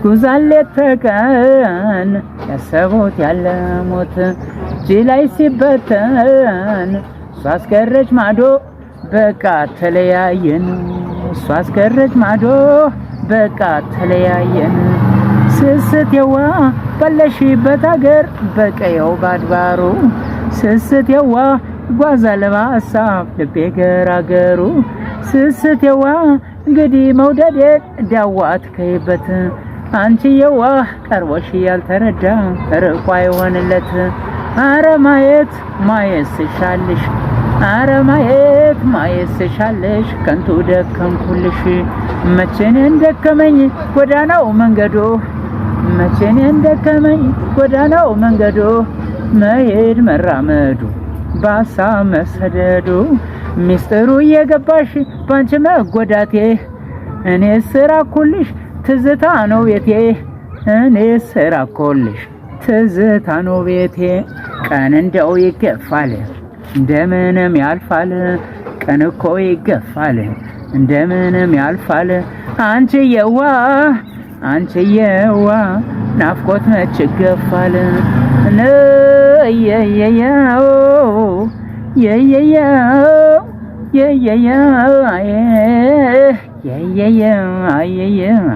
ጉዛሌት ተቀን ያሰቡት ያለሙት እጅ ላይ ሲበተን እሷ አስቀረች ማዶ በቃ ተለያየን። እሷ አስቀረች ማዶ በቃ ተለያየን። ስስቴዋ ባለሽበት አገር በቀየው ባድባሩ ስስቴዋ ይጓዛል በሀሳብ ልቤ ገራገሩ። ስስቴዋ እንግዲህ መውደዴ ዳዋት ከይበት አንቺየዋ ቀርቦሽ ያልተረዳ ርቆ አይሆንለት። አረ ማየት ማየት ስሻልሽ አረ ማየት ማየት ስሻልሽ ከንቱ ደከምኩልሽ። መቼኔ እንደከመኝ ጎዳናው መንገዶ መቼኔ እንደከመኝ ጎዳናው መንገዶ መሄድ መራመዱ በሀሳብ መሰደዱ ሚስጥሩ እየገባሽ ባንቺ መጎዳቴ እኔ ስራኩልሽ ትዝታ ነው ቤቴ እኔ ስራኩልሽ ትዝታ ነው ቤቴ። ቀን እንደው ይገፋል እንደምንም ያልፋል ቀን እኮ ይገፋል እንደምንም ያልፋል። አንቺየዋ አንቺየዋ ናፍቆት መች ይገፋል ነየየየው የየየው የየየው የየየው